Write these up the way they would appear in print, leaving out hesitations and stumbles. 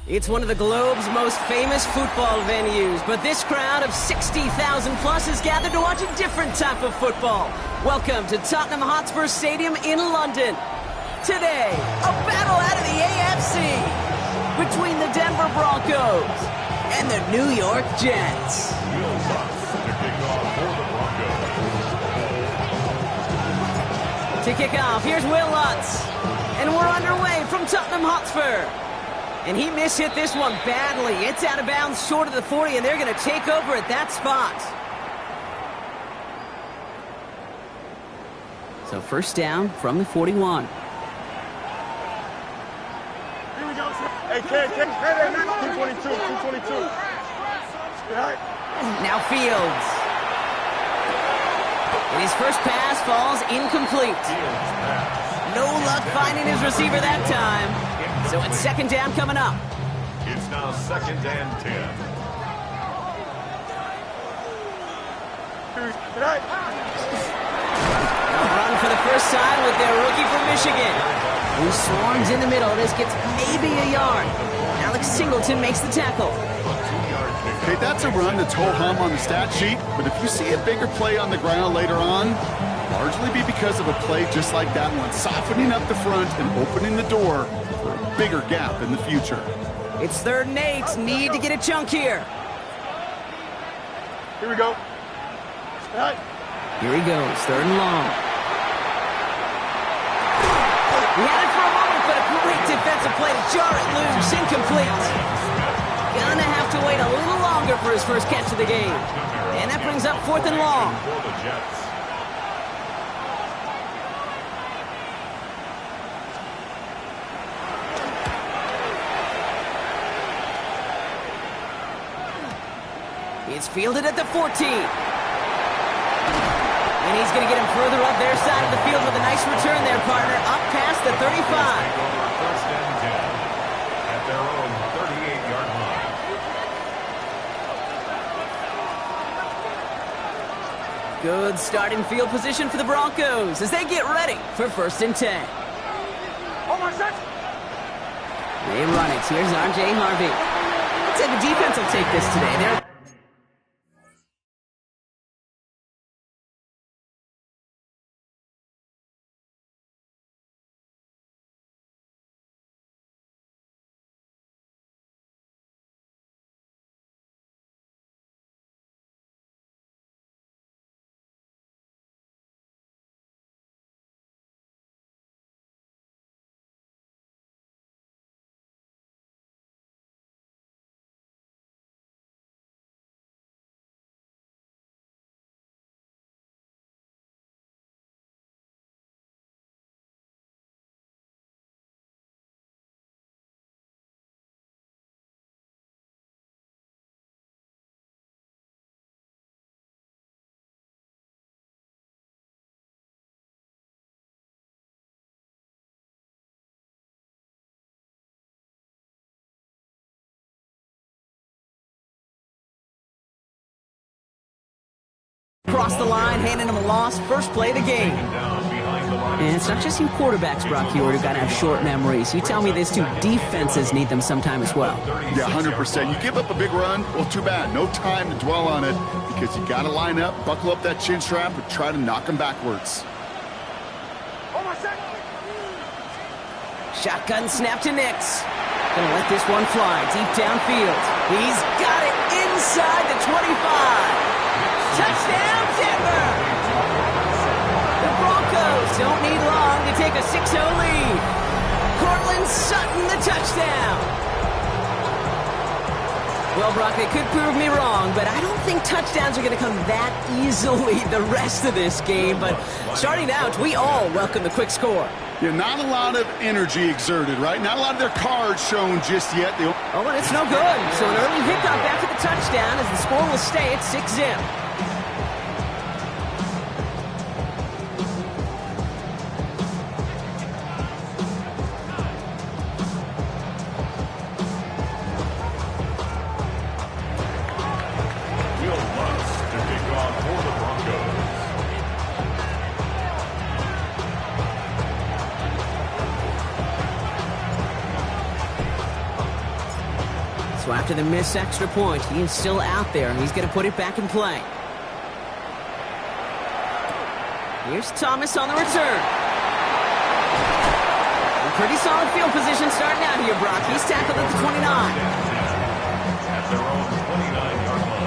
It's one of the globe's most famous football venues, but this crowd of 60,000 plus is gathered to watch a different type of football. Welcome to Tottenham Hotspur Stadium in London. Today, a battle out of the AFC between the Denver Broncos and the New York Jets. To kick off, here's Will Lutz. And we're underway from Tottenham Hotspur. And he mishit this one badly. It's out of bounds short of the 40, and they're going to take over at that spot. So first down from the 41. Here we go. Hey, Ken, 222, 222. Now Fields. And his first pass falls incomplete. No luck finding his receiver that time. So it's second down coming up. It's now second and 10. A run for the first time with their rookie from Michigan, who swarms in the middle. This gets maybe a yard. Alex Singleton makes the tackle. Okay, that's a run that's ho-hum on the stat sheet, but if you see a bigger play on the ground later on, largely be because of a play just like that one, softening up the front and opening the door for a bigger gap in the future. It's 3rd and 8. Need to get a chunk here. Here we go. Here he goes, 3rd and long. He had it for a moment, but a great defensive play to jar it loose. Incomplete. Gonna have to wait a little longer for his first catch of the game. And that brings up 4th and long. It's fielded at the 14. And he's going to get him further up their side of the field with a nice return there, partner. Up past the 35. First and 10 at their own 38-yard line. Good starting field position for the Broncos as they get ready for 1st and 10. They run it. Here's R.J. Harvey. I'd say the defense will take this today. They're across the line, handing him a loss. First play of the game. And it's not just you quarterbacks, Brock Hewitt, who got to have short memories. You tell me these two defenses need them sometime as well. Yeah, 100%. You give up a big run, well, too bad. No time to dwell on it because you got to line up, buckle up that chin strap, and try to knock them backwards. Shotgun snap to Nix. Gonna let this one fly deep downfield. He's got it inside the 25. Touchdown, Denver! The Broncos don't need long to take a 6-0 lead. Cortland Sutton, the touchdown. Well, Brock, they could prove me wrong, but I don't think touchdowns are going to come that easily the rest of this game. But starting out, we all welcome the quick score. Yeah, not a lot of energy exerted, right? Not a lot of their cards shown just yet. Oh, and it's no good. So an early hiccup after the touchdown as the score will stay at 6-0. So after the missed extra point, he is still out there, and he's going to put it back in play. Here's Thomas on the return. A pretty solid field position starting out here, Brock. He's tackled at the 29. At their own 29-yard line.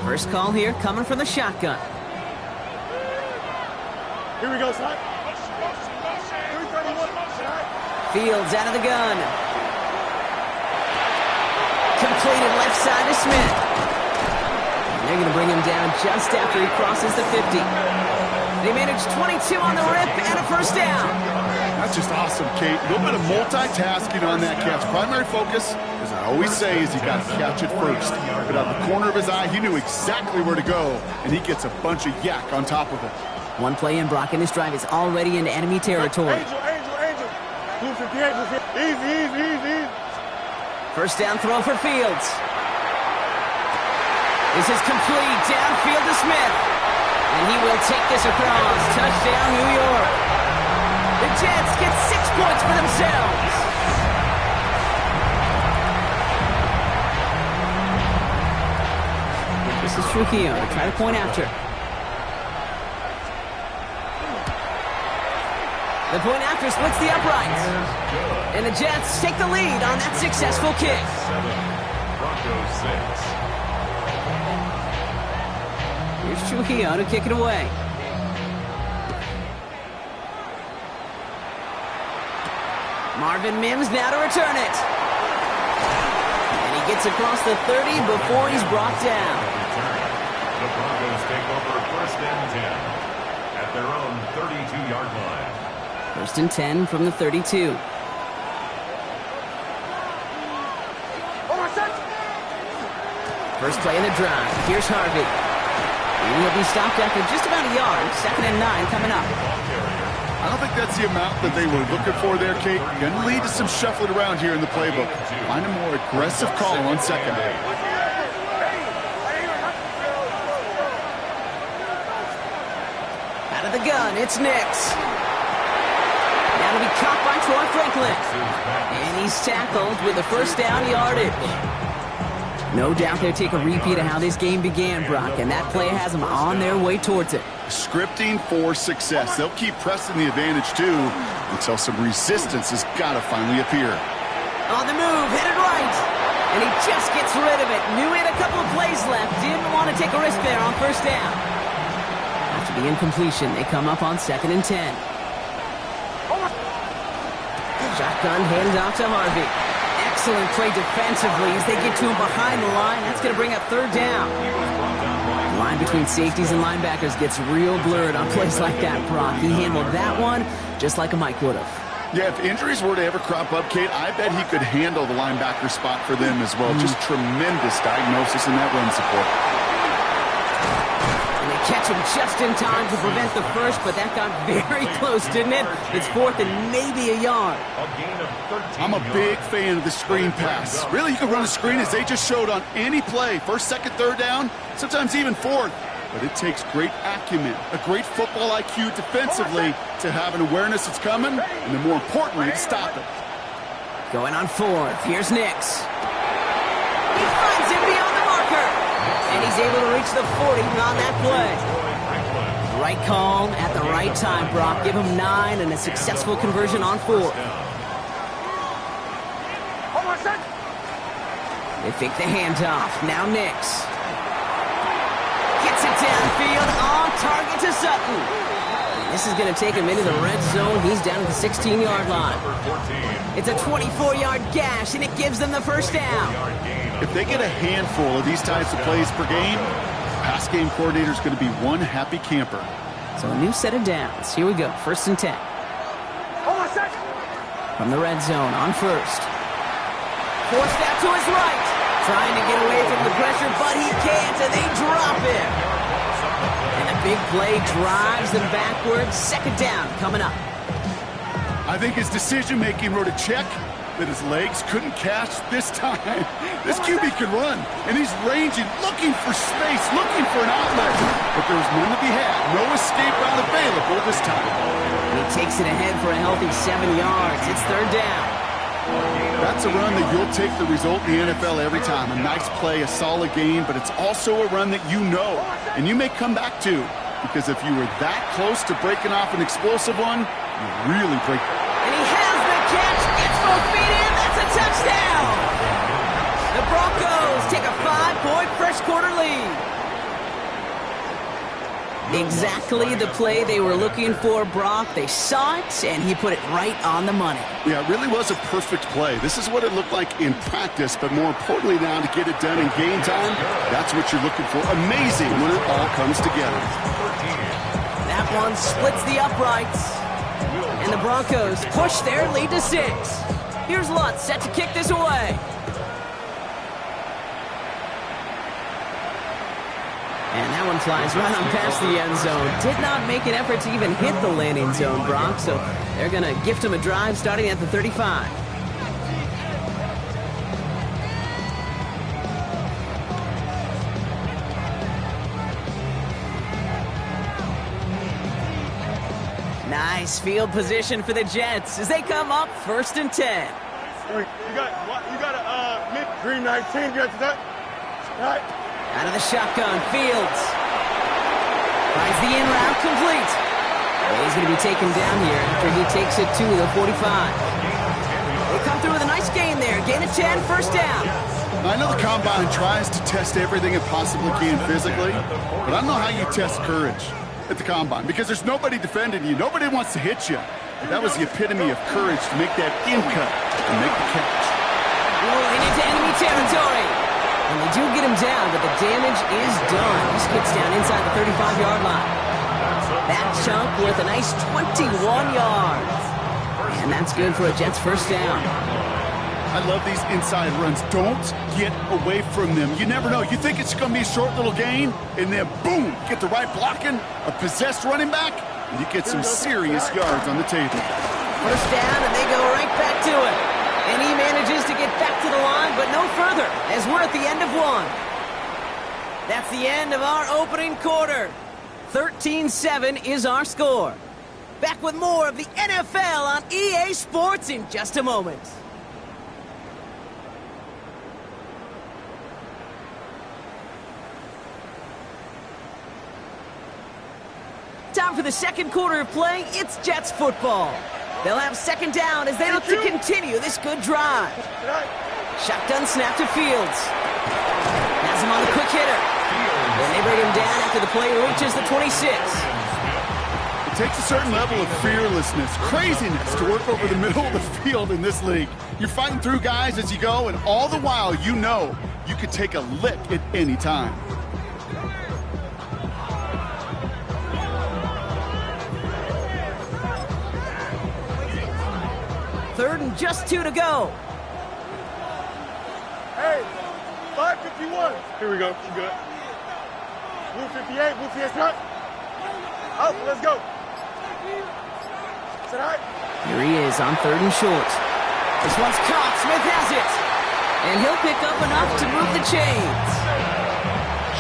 First call here coming from the shotgun. Here we go, son. Fields out of the gun. Completed left side to Smith. And they're going to bring him down just after he crosses the 50. They managed 22 on the rip and a first down. That's just awesome, Kate. A little bit of multitasking on that catch. Primary focus, as I always say, is you got to catch it first. But out of the corner of his eye, he knew exactly where to go, and he gets a bunch of yak on top of it. One play in, Brock, and this drive is already into enemy territory. Angel. Easy. First down throw for Fields. This is complete. Downfield to Smith. And he will take this across. Touchdown, New York. The Jets get 6 points for themselves. This is Trujillo to try to point after. The point after splits the uprights. And the Jets take the lead on that successful kick. 7, Broncos 6. Here's Trujillo to kick it away. Marvin Mims now to return it. And he gets across the 30 before he's brought down. The Broncos take over first and 10 at their own 32-yard line. First and 10 from the 32. First play of the drive. Here's Harvey. And he'll be stopped after just about a yard. Second and 9 coming up. I don't think that's the amount that they were looking for there, Kate. Going to lead to some shuffling around here in the playbook. Find a more aggressive call on second. Out of the gun, it's Nix. Now to be caught by Troy Franklin. And he's tackled with a first down yardage. No doubt they'll take a repeat of how this game began, Brock, and that play has them on their way towards it. Scripting for success. They'll keep pressing the advantage, too, until some resistance has got to finally appear. On the move, headed right. And he just gets rid of it. Knew he had a couple of plays left. Didn't want to take a risk there on first down. After the incompletion, they come up on second and 10. Shotgun handoff to Harvey. Excellent play defensively as they get to him behind the line. That's going to bring up third down. The line between safeties and linebackers gets real blurred on plays like that, Brock. He handled that one just like a Mike would have. Yeah, if injuries were to ever crop up, Kate, I bet he could handle the linebacker spot for them as well. Just tremendous diagnosis in that run support. Catch him just in time to prevent the first, but that got very close, didn't it? It's fourth and maybe a yard. I'm a big fan of the screen pass. Really, you can run a screen as they just showed on any play. First, second, third down, sometimes even fourth. But it takes great acumen, a great football IQ defensively to have an awareness it's coming, and then more importantly, to stop it. Going on fourth. Here's Nix. He finds him beyond the marker. And he's able to reach the 40 on that play. Right call at the right time, Brock. Give him 9 and a successful conversion on 4th. They fake the handoff. Now Nix. Gets it downfield on target to Sutton. And this is going to take him into the red zone. He's down at the 16-yard line. It's a 24-yard gash, and it gives them the first down. If they get a handful of these types of plays per game, pass game coordinator is going to be one happy camper. So a new set of downs. Here we go. First and 10. From the red zone on first. Forced out to his right. Trying to get away from the pressure, but he can't, and they drop him. And the big play drives them backwards. Second down coming up. I think his decision-making wrote a check that his legs couldn't catch this time. This QB can run, and he's ranging, looking for space, looking for an outlet. But there's none to be had. No escape route available this time. And he takes it ahead for a healthy 7 yards. It's third down. That's a run that you'll take the result in the NFL every time. A nice play, a solid game, but it's also a run that you know, and you may come back to. Because if you were that close to breaking off an explosive one, you really break it. And he has the catch. Gets both feet in. That's a touchdown. The Broncos take a 5-point first quarter lead. Exactly the play they were looking for, Brock. They saw it, and he put it right on the money. Yeah, it really was a perfect play. This is what it looked like in practice, but more importantly now to get it done in game time, that's what you're looking for. Amazing when it all comes together. That one splits the uprights. And the Broncos push their lead to 6. Here's Lutz set to kick this away. And that one flies right on past the end zone. Did not make an effort to even hit the landing zone, Brock. So they're going to gift him a drive starting at the 35. Nice field position for the Jets as they come up 1st and 10. You got a mid green 19. You got that? Right. Out of the shotgun, Fields. Finds the in route complete. And he's going to be taken down here after he takes it to the 45. They come through with a nice gain there. Gain of 10, first down. I know the Combine tries to test everything it possibly can physically, but I don't know how you test courage at the Combine because there's nobody defending you. Nobody wants to hit you. But that was the epitome of courage to make that in cut and make the catch. Rolling into enemy territory. And they do get him down, but the damage is done. He skips down inside the 35-yard line. That chunk worth a nice 21 yards. And that's good for a Jets first down. I love these inside runs. Don't get away from them. You never know. You think it's going to be a short little gain, and then boom, get the right blocking, a possessed running back, and you get some serious yards on the table. First down, and they go right back to it. And he manages to get back to the line, but no further, as we're at the end of 1. That's the end of our opening quarter. 13-7 is our score. Back with more of the NFL on EA Sports in just a moment. Time for the second quarter of play. It's Jets football. They'll have second down as they look to continue this good drive. Shotgun snap to Fields. Has him on the quick hitter. And they bring him down after the play reaches the 26. It takes a certain level of fearlessness, craziness to work over the middle of the field in this league. You're fighting through guys as you go, and all the while you know you could take a lick at any time. Third and just 2 to go. Hey, 551. Here we go. You good? Blue 58. Blue 58. Not. Up. Let's go. Is that all right? Here he is on 3rd and short. This one's caught. Smith has it. And he'll pick up enough to move the chains.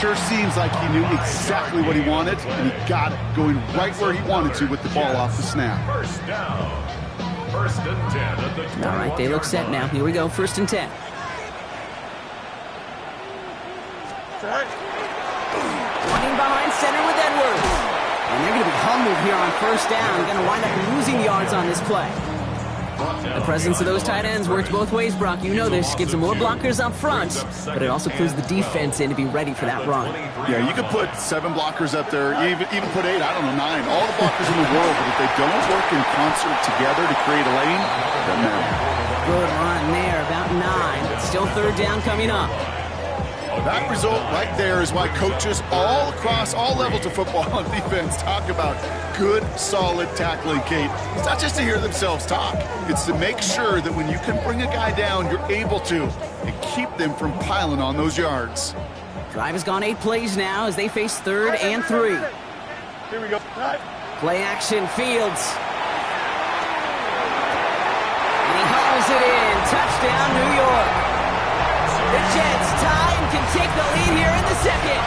Sure seems like he knew exactly what he wanted, and he got it, going right where he wanted to with the ball off the snap. First down. 1st and 10 at the All right, they look set now. Here we go, 1st and 10. Running behind center with Edwards. And they're going to be humbled here on 1st down. They're going to wind up losing yards on this play. The presence of those tight ends works both ways, Brock. You know this. Gives them more blockers up front, but it also clues the defense in to be ready for that run. Yeah, you could put 7 blockers up there, even put 8, I don't know, 9. All the blockers in the world, but if they don't work in concert together to create a lane, it doesn't matter. Good run there, about 9, but still 3rd down coming up. That result right there is why coaches all across all levels of football and defense talk about good, solid tackling, Kate. It's not just to hear themselves talk. It's to make sure that when you can bring a guy down, you're able to, and keep them from piling on those yards. Drive has gone 8 plays now as they face 3rd and 3. Here we go. Play action, Fields. And he hauls fires it in. Touchdown, New York. The Jets tie and can take the lead here in the second.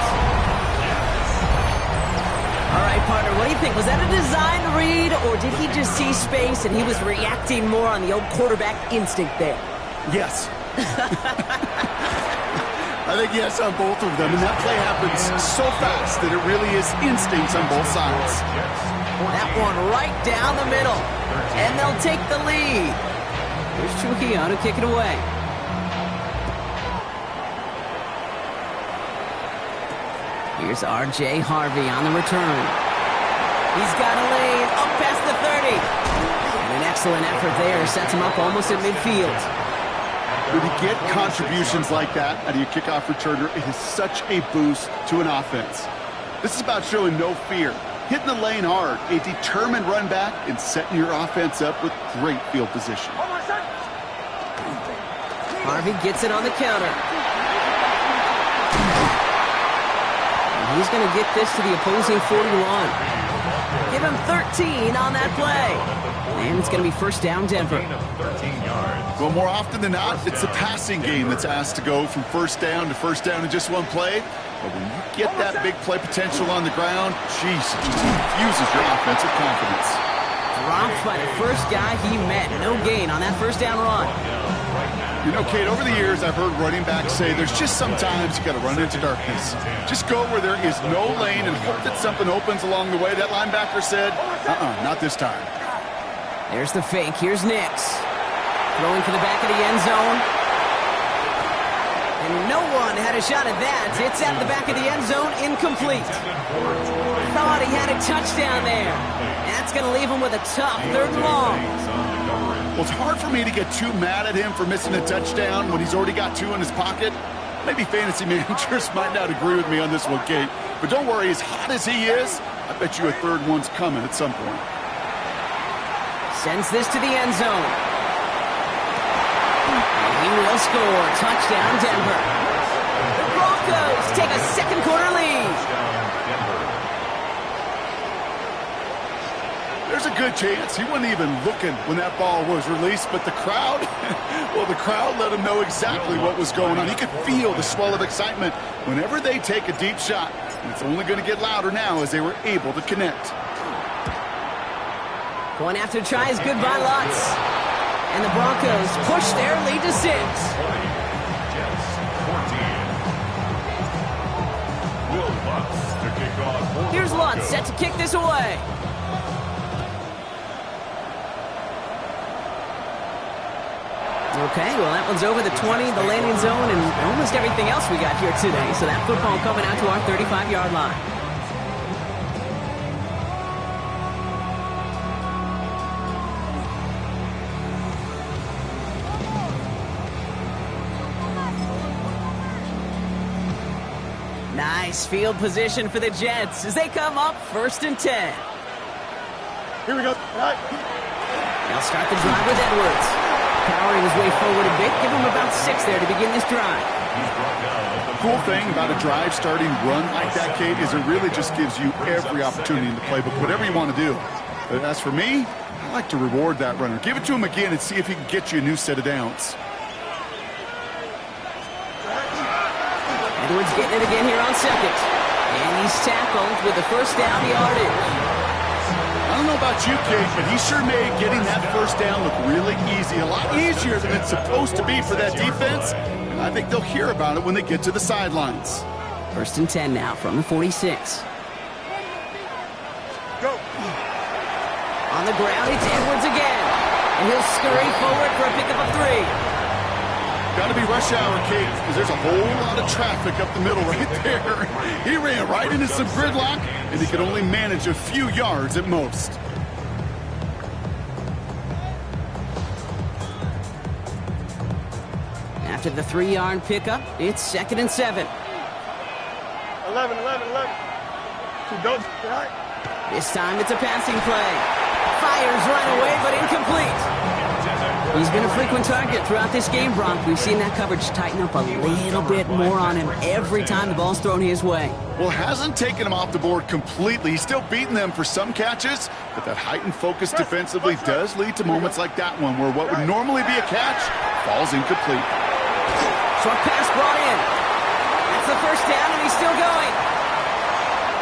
All right, partner, what do you think? Was that a design read, or did he just see space and he was reacting more on the old quarterback instinct there? Yes. I think yes on both of them, and that play happens so fast that it really is instincts on both sides. That one right down the middle, and they'll take the lead. Here's Trujillo to kick it away. Here's R.J. Harvey on the return. He's got a lane up past the 30. And an excellent effort there sets him up almost at midfield. When you get contributions like that out of your kickoff returner, it is such a boost to an offense. This is about showing no fear, hitting the lane hard, a determined run back, and setting your offense up with great field position. Harvey gets it on the counter. And he's going to get this to the opposing 41. Give him 13 on that play. And it's going to be first down, Denver. Well, more often than not, it's the passing game that's asked to go from first down in just one play. But when you get that big play potential on the ground, geez, it just infuses your offensive confidence. Dropped by the first guy he met. No gain on that first down run. You know, Kate, over the years, I've heard running backs say there's just sometimes you got to run into darkness. Just go where there is no lane and hope that something opens along the way. That linebacker said, not this time. There's the fake. Here's Nix. Throwing to the back of the end zone. And no one had a shot at that. It's out of the back of the end zone, incomplete. Thought he had a touchdown there. That's going to leave him with a tough third and long. Well, it's hard for me to get too mad at him for missing a touchdown when he's already got two in his pocket. Maybe fantasy managers might not agree with me on this one, Kate. But don't worry, as hot as he is, I bet you a third one's coming at some point. Sends this to the end zone. And he will score. Touchdown, Denver. The Broncos take a second quarter lead. There's a good chance he wasn't even looking when that ball was released, but the crowd, well, the crowd let him know exactly what was going on. He could feel the swell of excitement whenever they take a deep shot, and it's only going to get louder now as they were able to connect. Going after tries, goodbye Lutz. And the Broncos push their lead to 6. Here's Lutz set to kick this away. Okay, well, that one's over the 20, the landing zone, and almost everything else we got here today. So that football coming out to our 35-yard line. Nice field position for the Jets as they come up 1st and 10. Here we go. They'll start the drive with Edwards. Powering his way forward a bit. Give him about 6 there to begin this drive. The cool thing about a drive starting run like that, Kate, is it really just gives you every opportunity in the playbook, whatever you want to do. But as for me, I like to reward that runner. Give it to him again and see if he can get you a new set of downs. Edwards getting it again here on second. And he's tackled with the first down yardage. I don't know about you, Kate, but he sure made getting that first down look really easy. A lot easier than it's supposed to be for that defense. And I think they'll hear about it when they get to the sidelines. 1st and 10 now from the 46. Go. On the ground, it's Edwards again. And he'll scurry forward for a pickup of 3. Got to be rush hour, Kate, because there's a whole lot of traffic up the middle right there. He ran right into some gridlock, and he could only manage a few yards at most. After the 3-yard pickup, it's 2nd and 7. 11. Two goes. Right. This time it's a passing play. Fires right away, but incomplete. He's been a frequent target throughout this game, Bronk. We've seen that coverage tighten up a little bit more on him every time the ball's thrown his way. Well, hasn't taken him off the board completely. He's still beating them for some catches, but that heightened focus defensively does lead to moments like that one where what would normally be a catch falls incomplete. Short pass brought in. That's the first down, and he's still going.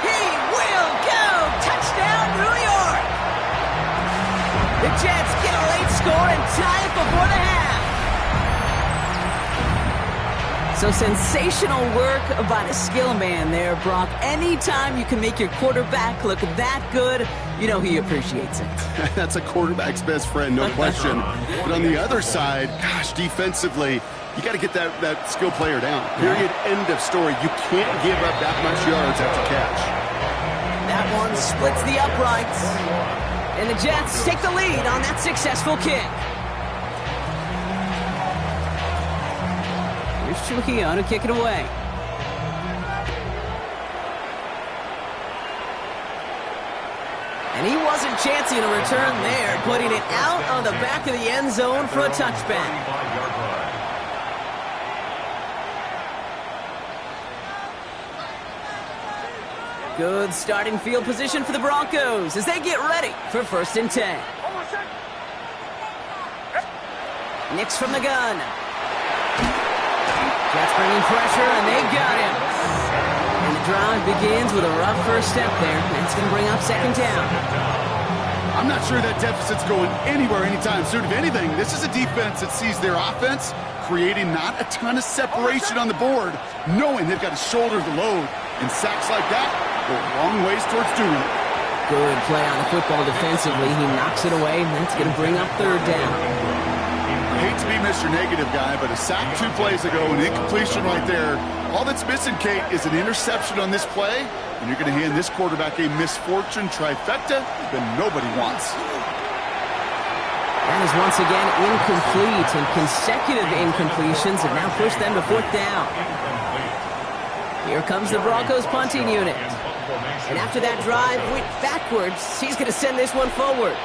He will go! Touchdown, New York! The Jets get a late score and tie it before the half. So sensational work by the skill man there, Brock. Anytime you can make your quarterback look that good, you know he appreciates it. That's a quarterback's best friend, no question. But on the other side, gosh, defensively, you got to get that skill player down. Period, end of story. You can't give up that much yards after catch. That one splits the uprights. And the Jets take the lead on that successful kick. Here's Trujillo to kick it away. And he wasn't chancing a return there, putting it out on the back of the end zone for a touchback. Good starting field position for the Broncos as they get ready for 1st and 10. Nix from the gun. Jets bringing pressure, and they got him. And the drive begins with a rough first step there. That's going to bring up 2nd down. I'm not sure that deficit's going anywhere anytime soon. If anything, this is a defense that sees their offense creating not a ton of separation on the board, knowing they've got to shoulder the load. And sacks like that go a long ways towards doing it. Good play on the football defensively. He knocks it away, and that's going to bring up 3rd down. I hate to be Mr. Negative guy, but a sack 2 plays ago, an incompletion right there. All that's missing, Kate, is an interception on this play, and you're going to hand this quarterback a misfortune trifecta that nobody wants. That is once again incomplete, and consecutive incompletions have now pushed them to 4th down. Here comes the Broncos punting unit. And after that drive went backwards, he's going to send this one forward.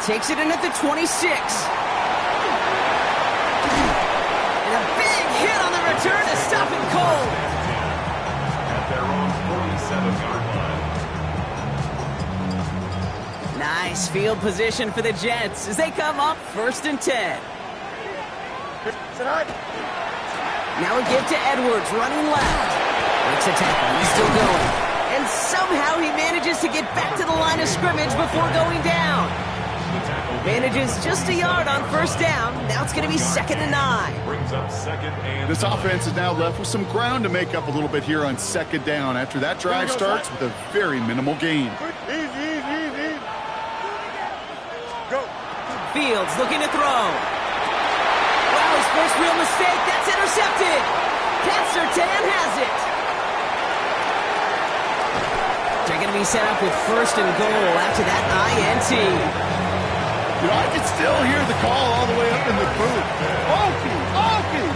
Takes it in at the 26. And a big hit on the return to stop him cold. At their own 47-yard line. Nice field position for the Jets as they come up 1st and 10. Now a give to Edwards, running left. Makes a tackle, he's still going. And somehow he manages to get back to the line of scrimmage before going down. Manages just a yard on 1st down. Now it's going to be 2nd and 9. Brings up 2nd and This offense is now left with some ground to make up a little bit here on 2nd down after that drive starts with a very minimal gain. Easy. Go. Fields looking to throw. Wow, his first real mistake. That's intercepted. Pat Surtain has it. They're going to be set up with 1st and goal after that INT. You know, I can still hear the call all the way up in the booth. Okey!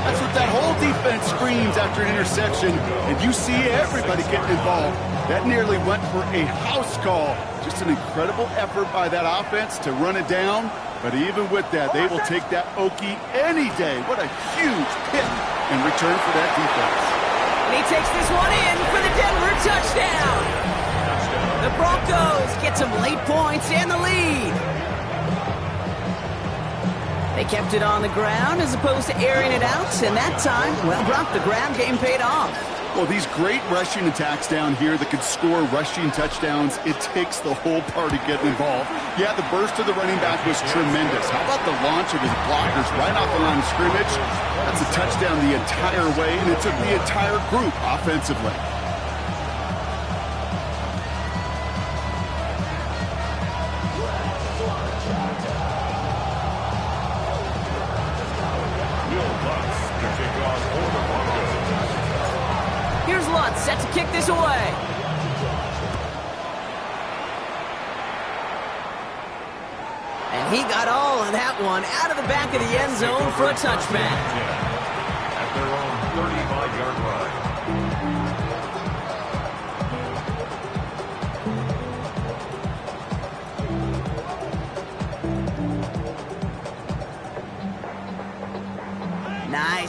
That's what that whole defense screams after an interception, and you see everybody getting involved. That nearly went for a house call. Just an incredible effort by that offense to run it down, but even with that, they will take that Okie any day. What a huge pick in return for that defense. And he takes this one in for the Denver touchdown. The Broncos get some late points and the lead. They kept it on the ground as opposed to airing it out, and that time, well, Brock, the ground game paid off. Well, these great rushing attacks down here that can score rushing touchdowns, it takes the whole party getting involved. Yeah, the burst of the running back was tremendous. How about the launch of his blockers right off the line of scrimmage? That's a touchdown the entire way, and it took the entire group offensively. Here's Lutz set to kick this away. And he got all of that one out of the back of the end zone for a touchback. At their own 35-yard line.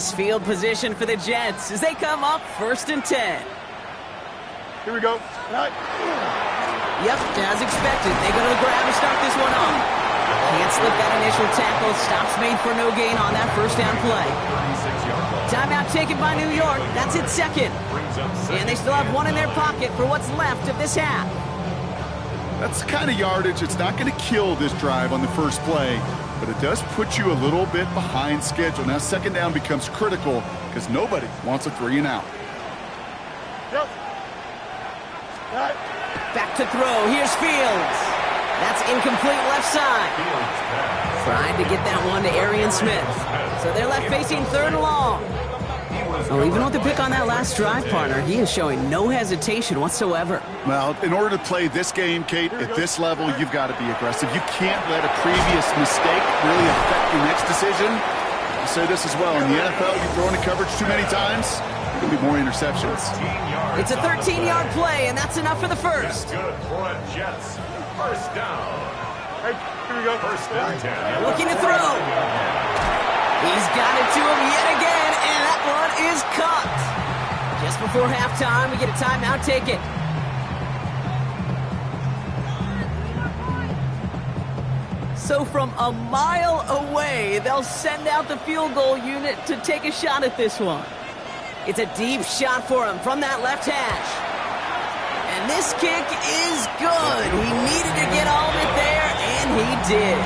Nice field position for the Jets as they come up 1st and 10. Here we go. Right. Yep, as expected. They go to the grab to start this one off. Can't slip that initial tackle. Stops made for no gain on that first down play. Timeout taken by New York. That's its second. And they still have one in their pocket for what's left of this half. That's the kind of yardage. It's not going to kill this drive on the first play, but it does put you a little bit behind schedule. Now, second down becomes critical because nobody wants a 3 and out. Yep. Right. Back to throw. Here's Fields. That's incomplete left side. Trying to get that one to Arian Smith. So they're left facing 3rd and long. Well, even with the pick on that last drive, partner, he is showing no hesitation whatsoever. Well, in order to play this game, Kate, at this level, you've got to be aggressive. You can't let a previous mistake really affect your next decision. I'll say this as well. In the NFL, you throw into coverage too many times, there'll be more interceptions. It's a 13-yard play, and that's enough for the first. That's good for a Jets. First down. Hey, here we go. First and 10. Looking to throw. He's got it to him yet again, and that one is caught. Just before halftime, we get a timeout taken. So from a mile away, they'll send out the field goal unit to take a shot at this one. It's a deep shot for him from that left hash. And this kick is good. He needed to get all of it there, and he did.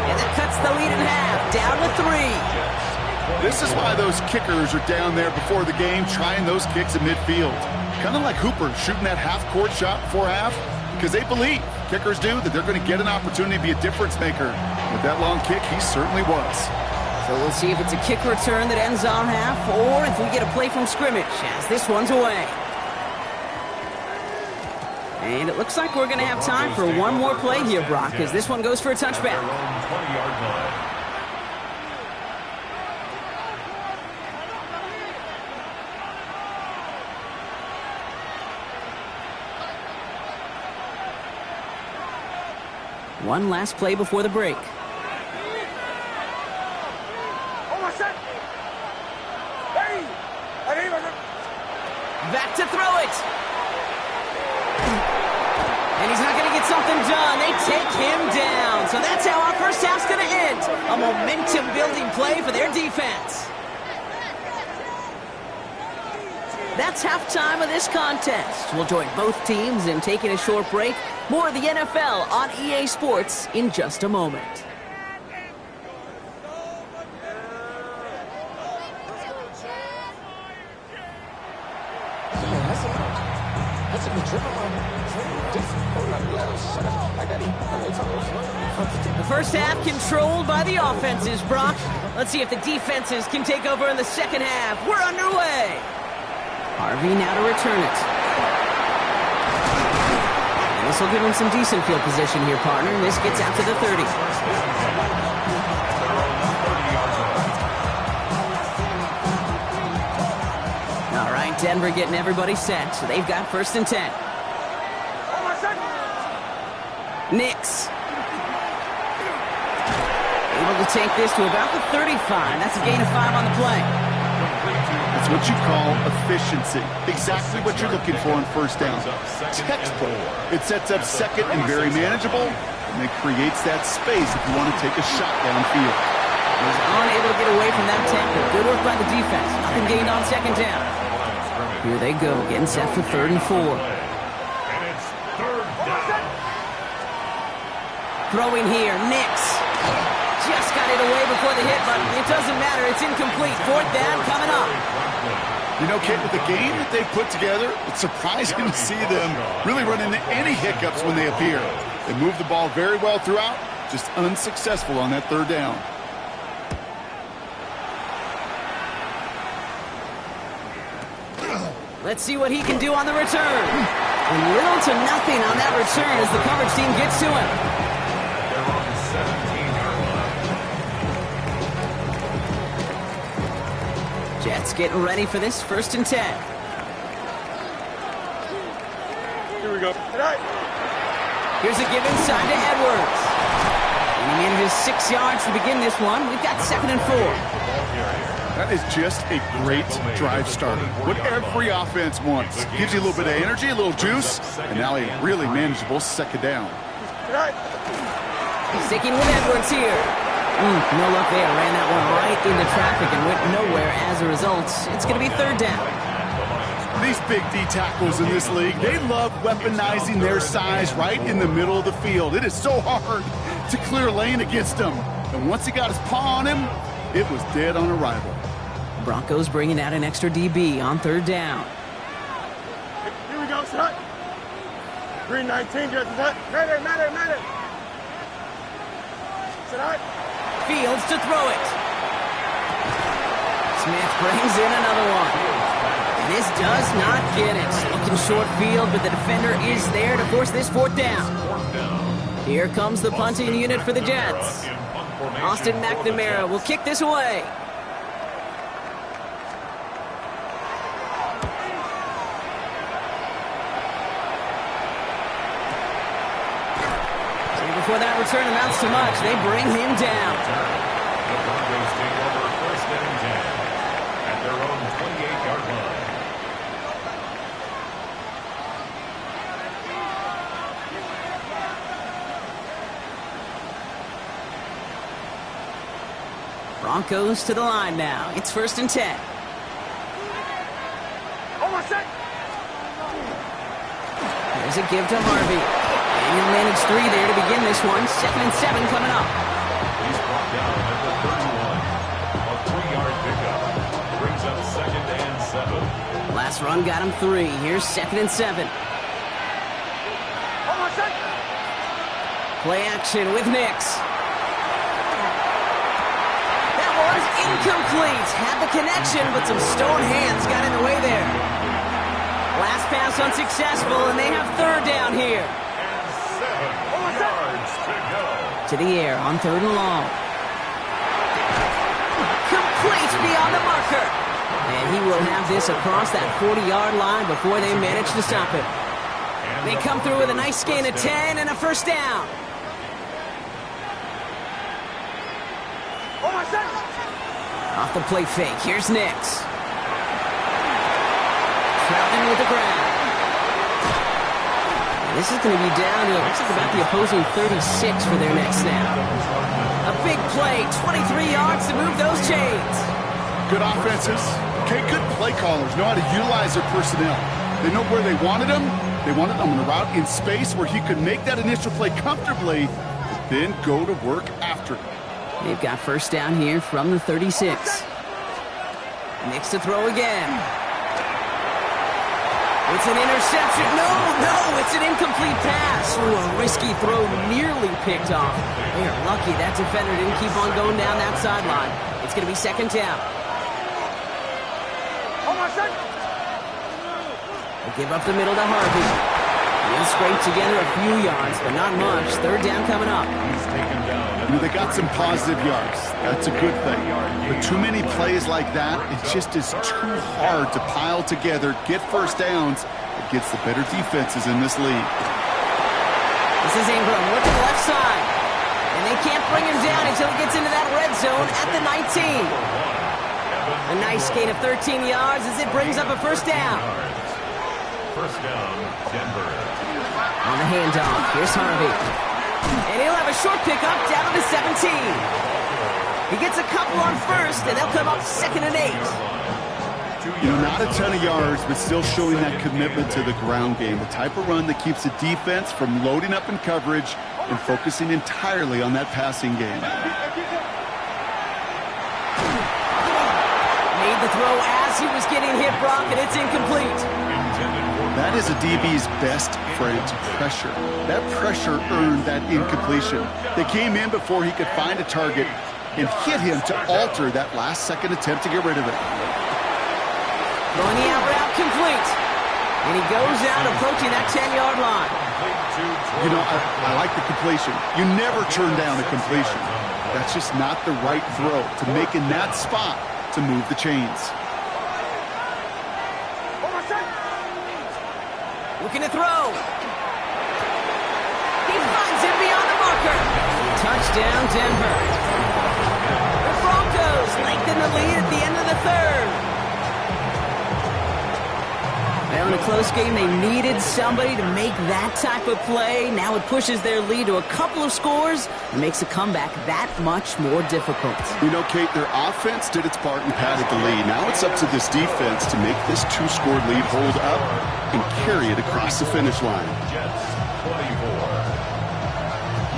And that cuts the lead in half, down to 3. This is why those kickers are down there before the game trying those kicks at midfield. Kind of like Hooper shooting that half-court shot before half, because they believe, kickers do, that they're going to get an opportunity to be a difference maker. With that long kick, he certainly was. So we'll see if it's a kick return that ends our half, or if we get a play from scrimmage, as this one's away. And it looks like we're going to have time for one more play here, Brock, as this one goes for a touchback. One last play before the break. Back to throw it. And he's not going to get something done. They take him down. So that's how our first half's going to end. A momentum-building play for their defense. That's halftime of this contest. We'll join both teams in taking a short break. More of the NFL on EA Sports in just a moment. The first half controlled by the offenses, Brock. Let's see if the defenses can take over in the second half. We're underway. Harvey now to return it. And this will give him some decent field position here, partner. And this gets out to the 30. All right, Denver getting everybody set. So they've got 1st and 10. Nix. Able to take this to about the 35. That's a gain of 5 on the play. That's what you call efficiency. Exactly what you're looking for on first down. Textbook. It sets up second and very manageable, and it creates that space if you want to take a shot downfield. He was unable to get away from that tackle. Good work by the defense. Nothing gained on second down. Here they go, getting set for 3rd and 4. Throwing here, Nix. Just got it away before the hit, but it doesn't matter. It's incomplete. 4th down coming up. You know, Kate, with the game that they put together, it's surprising to see them really run into any hiccups when they appear. They move the ball very well throughout, just unsuccessful on that 3rd down. Let's see what he can do on the return. A little to nothing on that return as the coverage team gets to him. Jets getting ready for this 1st and 10. Here we go. Here's a give inside to Edwards. And he manages 6 yards to begin this one. We've got 2nd and 4. That is just a great drive starter. What every offense wants. Gives you a little bit of energy, a little juice, and now a really manageable second down. Sticking with Edwards here. No luck there. Ran that one right into traffic and went nowhere as a result. It's going to be third down. These big D tackles in this league, they love weaponizing their size right in the middle of the field. It is so hard to clear lane against them. And once he got his paw on him, it was dead on arrival. Broncos bringing out an extra DB on third down. Here we go, son. Green 19, just matter. Fields to throw it. Smith brings in another one. This does not get it. Looking short field, but the defender is there to force this fourth down. Here comes the punting unit for the Jets. Austin McNamara will kick this away. Before that return amounts to much, they bring him down. The Broncos take over first and 10 at their own 28-yard line. Broncos to the line now. It's first and 10. There's a give to Harvey. And he'll manage 3 there to begin this one. 2nd and 7 coming up. He's brought down at the 31. A 3-yard pickup. Brings up 2nd and 7. Last run got him 3. Here's 2nd and 7. Play action with Nix. That was incomplete. Had the connection, but some stone hands got in the way there. Last pass unsuccessful, and they have third down here. To the air on third and long. Complete beyond the marker. And he will have this across that 40-yard line before they manage to stop it. They come through with a nice gain of 10 and a first down. Off the play fake. Here's Nix. Traveling with the ground. This is going to be down to, looks like about the opposing 36 for their next snap. A big play, 23 yards to move those chains. Good offenses. Okay, good play callers know how to utilize their personnel. They know where they wanted him. They wanted him on the route in space where he could make that initial play comfortably, then go to work after it. They've got first down here from the 36. Nix to throw again. It's an interception. No, it's an incomplete pass. Ooh, a risky throw nearly picked off. They are lucky that defender didn't keep on going down that sideline. It's going to be second down. They give up the middle to Harvey. He'll scrape together a few yards, but not much. Third down coming up. They got some positive yards. That's a good thing. But too many plays like that, it just is too hard to pile together, get first downs against the better defenses in this league. This is Ingram with the left side. And they can't bring him down until he gets into that red zone at the 19. A nice gain of 13 yards as it brings up a first down. First down, Denver. On the handoff, here's Harvey. And he'll have a short pickup down to 17. He gets a couple on first, and they'll come up 2nd and 8. Not a ton of yards, but still showing that commitment to the ground game. The type of run that keeps the defense from loading up in coverage and focusing entirely on that passing game. Made the throw as he was getting hit, Brock, and it's incomplete. That is a DB's best friend, pressure. That pressure earned that incompletion. They came in before he could find a target and hit him to alter that last-second attempt to get rid of it. Throwing the out route complete. And he goes out approaching that 10-yard line. I like the completion. You never turn down a completion. That's just not the right throw to make in that spot to move the chains. Looking to throw. He finds him beyond the marker. Touchdown, Denver. The Broncos lengthen the lead at the end of the third. Well, in a close game, they needed somebody to make that type of play. Now it pushes their lead to a couple of scores and makes a comeback that much more difficult. You know, Kate, their offense did its part and padded the lead. Now it's up to this defense to make this two-score lead hold up and carry it across the finish line. Jets 24.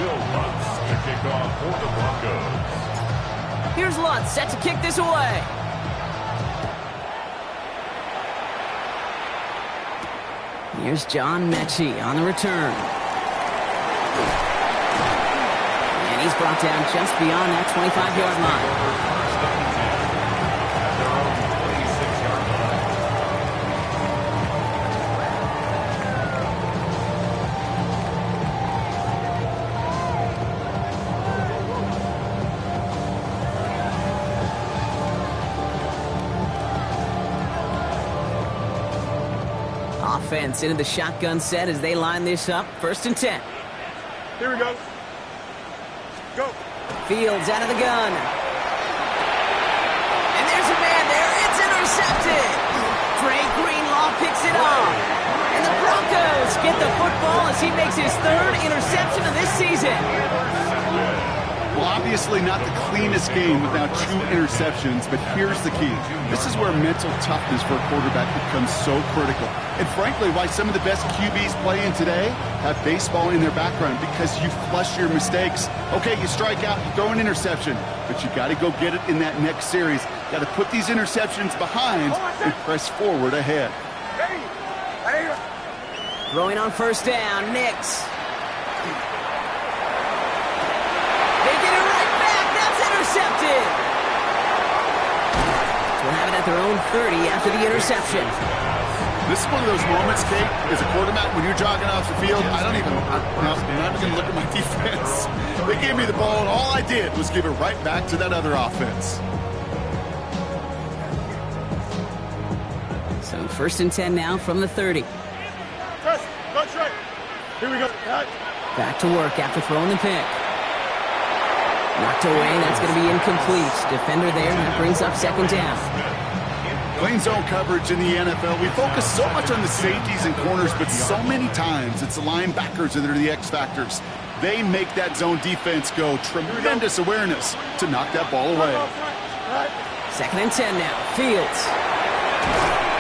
Will Lutz to kick off for the Broncos. Here's Lutz set to kick this away. Here's John Mechie on the return. And he's brought down just beyond that 25-yard line. Offense into the shotgun set as they line this up. 1st and 10. Here we go. Go. Fields out of the gun. And there's a man there. It's intercepted. Dre Greenlaw picks it up. And the Broncos get the football as he makes his 3rd interception of this season. Well, obviously not the cleanest game without 2 interceptions, but here's the key. This is where mental toughness for a quarterback becomes so critical. And frankly, why some of the best QBs playing today have baseball in their background, because you flush your mistakes. Okay, you strike out, you throw an interception, but you got to go get it in that next series. Got to put these interceptions behind and press forward ahead. Throwing on 1st down, Nix. They get it right back. That's intercepted. So we'll have it at their own 30 after the interception. This is one of those moments, Kate, as a quarterback, when you're jogging off the field, I'm not even going to look at my defense. They gave me the ball, and all I did was give it right back to that other offense. So 1st and 10 now from the 30. Press. Go straight. Here we go. Back to work after throwing the pick. Knocked away, that's going to be incomplete. Defender there, and that brings up 2nd down. Clean zone coverage in the NFL. We focus so much on the safeties and corners, but so many times it's the linebackers that are the X factors. They make that zone defense go. Tremendous awareness to knock that ball away. 2nd and 10 now. Fields.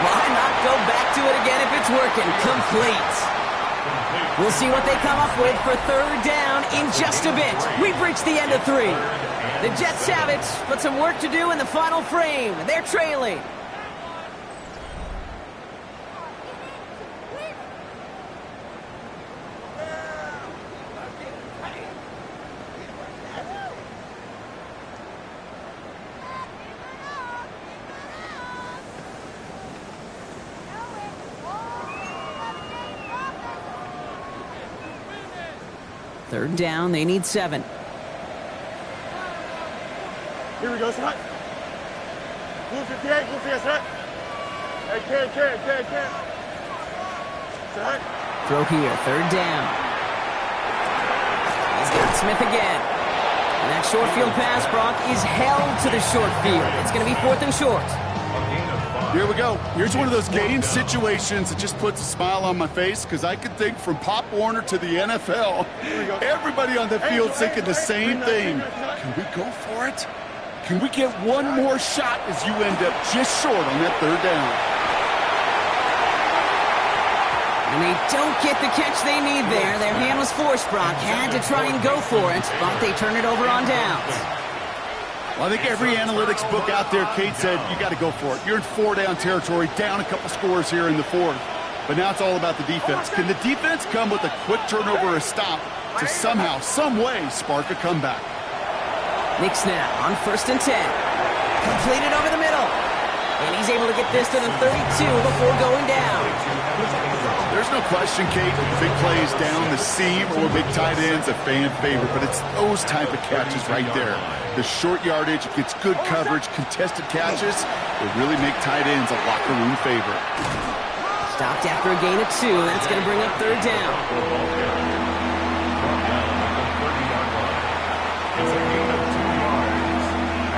Why not go back to it again if it's working? Complete. We'll see what they come up with for 3rd down in just a bit. We've reached the end of 3. The Jets have it, but some work to do in the final frame. They're trailing. Third down, they need 7. Here we go, son. Blue 58, blue 58, son. Hey, can. Son. Throw here, 3rd down. He's got Smith again. And that short field pass, Brock, is held to the short field. It's going to be 4th and short. Here we go. Here's one of those game situations that just puts a smile on my face, because I could think from Pop Warner to the NFL, everybody on the field thinking the same thing. Can we go for it? Can we get one more shot as you end up just short on that 3rd down? And they don't get the catch they need there. Their hand was forced, Brock. Had to try and go for it, but they turn it over on downs. Well, I think every analytics book out there, Kate, said you got to go for it. You're in 4-down territory, down a couple scores here in the 4th. But now it's all about the defense. Can the defense come with a quick turnover or a stop to somehow, some way, spark a comeback? Nix now on 1st and 10. Completed over the middle. And he's able to get this to the 32 before going down. There's no question, Kate, big plays down the seam or big tight ends, a fan favorite, but it's those type of catches right there. The short yardage, it gets good coverage, contested catches, will really make tight ends a locker room favorite. Stopped after a gain of 2. That's going to bring up 3rd down. It's a gain of 2 yards,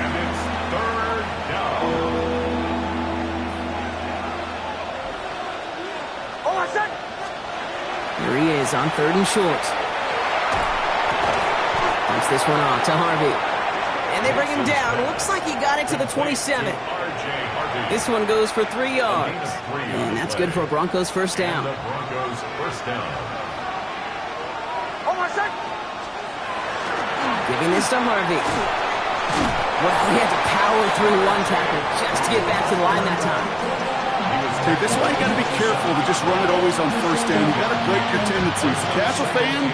and it's 3rd is on 3rd and short. Dumps this one off to Harvey. And they bring him down. Looks like he got it to the 27. This one goes for 3 yards. And that's good for a Broncos first down. Giving this to Harvey. Well, he had to power through one tackle just to get back to the line that time. Hey, this is why you got to be careful to just run it always on first down. You got to break your tendencies. The casual fan,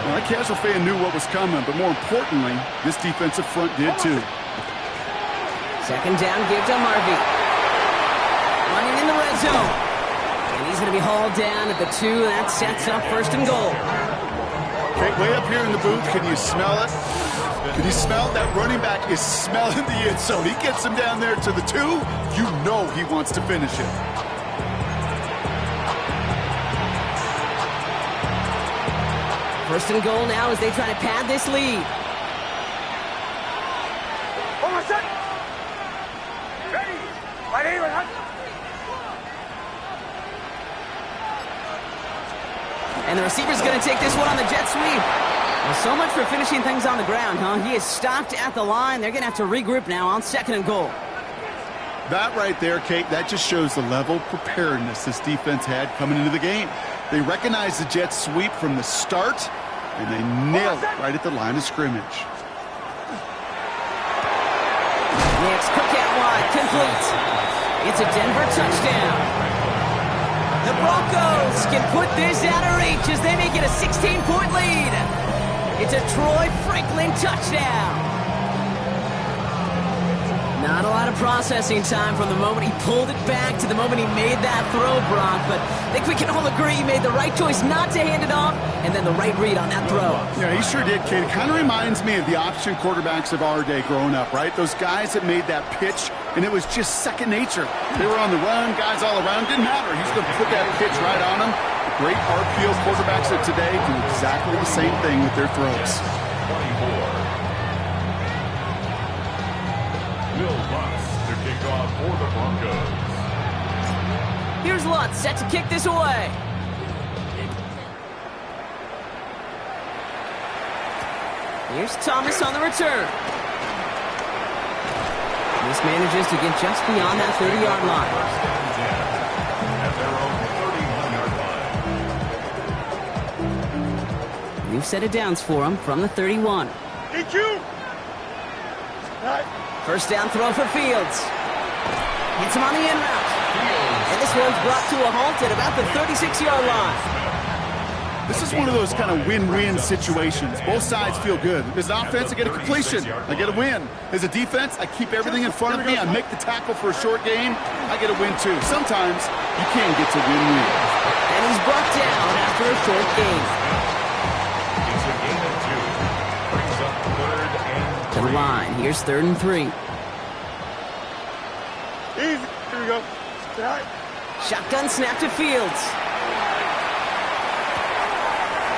well, that casual fan knew what was coming, but more importantly, this defensive front did too. 2nd down, give to Harvey. Running in the red zone. And he's going to be hauled down at the 2. That sets up 1st and goal. Okay, way up here in the booth, can you smell it? Can you smell that running back is smelling the end zone? He gets him down there to the 2. You know he wants to finish it. First and goal now as they try to pad this lead. And the receiver's going to take this one on the jet sweep. Well, so much for finishing things on the ground, huh? He is stopped at the line. They're going to have to regroup now on 2nd and goal. That right there, Kate, that just shows the level of preparedness this defense had coming into the game. They recognized the jet sweep from the start, and they nailed it right at the line of scrimmage. Next, quick out wide, complete. It's a Denver touchdown. The Broncos can put this out of reach as they make it a 16-point lead. It's a Troy Franklin touchdown. Not a lot of processing time from the moment he pulled it back to the moment he made that throw, Brock. But I think we can all agree he made the right choice not to hand it off, and then the right read on that throw. Yeah, he sure did, Kate. It kind of reminds me of the option quarterbacks of our day growing up, right? Those guys that made that pitch, and it was just second nature. They were on the run, guys all around. Didn't matter. He's going to put that pitch right on them. The great RPO quarterbacks of today do exactly the same thing with their throws. 24. Will Lutz to kick off for the Broncos. Here's Lutz set to kick this away. Here's Thomas on the return. This manages to get just beyond that 30-yard line. At their own 31-yard line. New set of downs for him from the 31. DQ! First down throw for Fields. Hits him on the in route. And this one's brought to a halt at about the 36-yard line. This is one of those kind of win-win situations. Both sides feel good. As an offense, I get a completion. I get a win. As a defense, I keep everything in front of me. I make the tackle for a short game. I get a win, too. Sometimes you can get to win-win. And he's brought down after a short game. It's a gain of 2. Brings up 3rd and 3. To the line. Here's 3rd and 3. Easy. Here we go. Shotgun snap to Fields.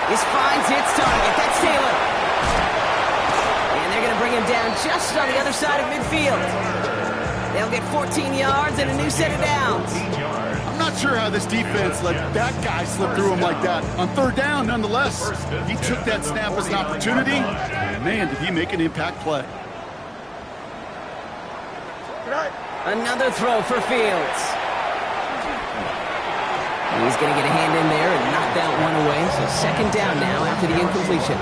This finds its target. That's Taylor. And they're going to bring him down just on the other side of midfield. They'll get 14 yards and a new set of downs. I'm not sure how this defense let that guy slip through him like that. On 3rd down, nonetheless, he took that snap as an opportunity. And man, did he make an impact play. Another throw for Fields. He's going to get a hand in there and knock that one away. So 2nd down now after the incompletion.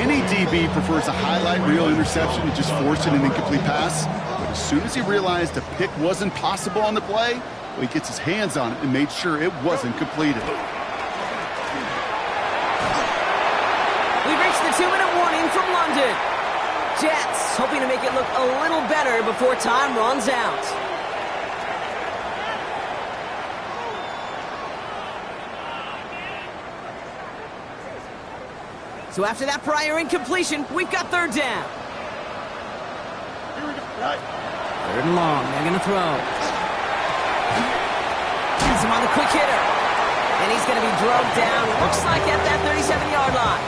Any DB prefers a highlight reel interception to just forcing an incomplete pass. But as soon as he realized a pick wasn't possible on the play, well, he gets his hands on it and made sure it wasn't completed. We've reached the 2-minute warning from London. Jets hoping to make it look a little better before time runs out. So after that prior incompletion, we've got 3rd down. 3rd and long. They're going to throw. He's him on the quick hitter. And he's going to be drugged down, looks like at that 37-yard line.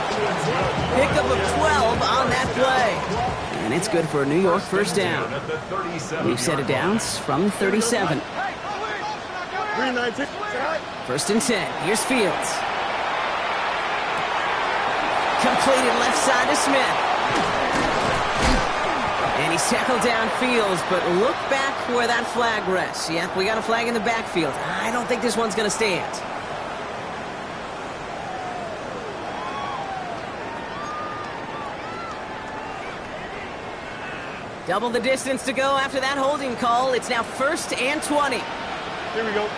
Pickup of 12 on that play. And it's good for a New York first down. New set of downs from 37. 3-19. 1st and 10. Here's Fields. Completed left side to Smith. And he's tackled downfield, but look back where that flag rests. Yep, we got a flag in the backfield. I don't think this one's going to stand. Double the distance to go after that holding call. It's now 1st and 20. Here we go.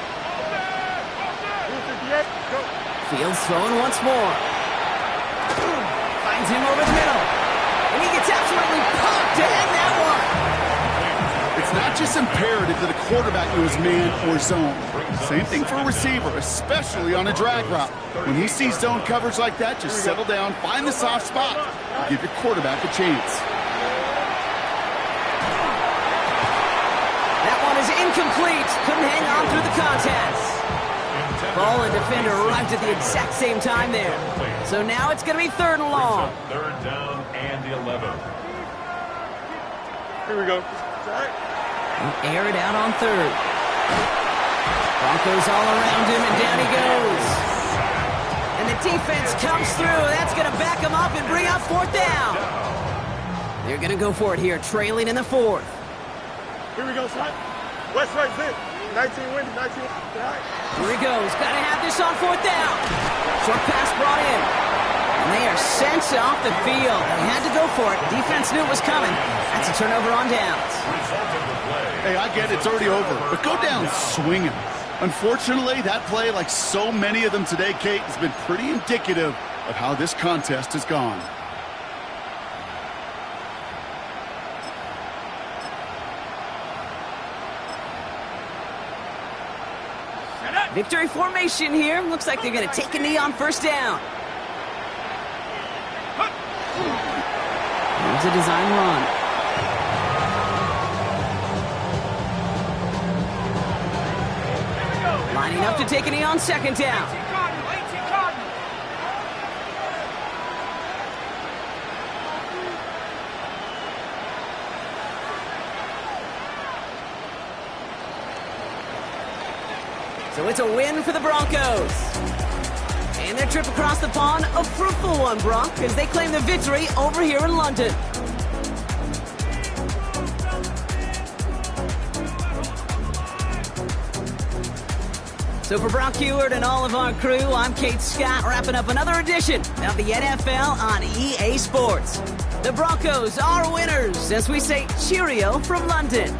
Blue 58, go. Fields throwing once more. Finds him over the middle. And he gets absolutely pumped to end that one. It's not just imperative that a quarterback knows man or zone. Same thing for a receiver, especially on a drag route. When he sees zone coverage like that, just settle down, find the soft spot, and give your quarterback a chance. That one is incomplete. Couldn't hang on through the contest. Ball and defender arrived at the exact same time there. So now it's going to be 3rd and long. 3rd down and 11. Here we go. Air it out on 3rd. Broncos all around him, and down he goes. And the defense comes through. That's going to back him up and bring up 4th down. They're going to go for it here, trailing in the 4th. Here we go, son. West right zip. 19 windy, 19. Here he goes. Got to have this on 4th down. Short pass brought in. And they are sent off the field. They had to go for it. Defense knew it was coming. That's a turnover on downs. Hey, I get it. It's already over. But go down swinging. Unfortunately, that play, like so many of them today, Kate, has been pretty indicative of how this contest has gone. Victory formation here. Looks like they're going to take a knee on 1st down. Here's a design run. Lining up to take a knee on 2nd down. So it's a win for the Broncos. And their trip across the pond, a fruitful one, Bronc, as they claim the victory over here in London. So for Brock Heward and all of our crew, I'm Kate Scott, wrapping up another edition of the NFL on EA Sports. The Broncos are winners, as we say cheerio from London.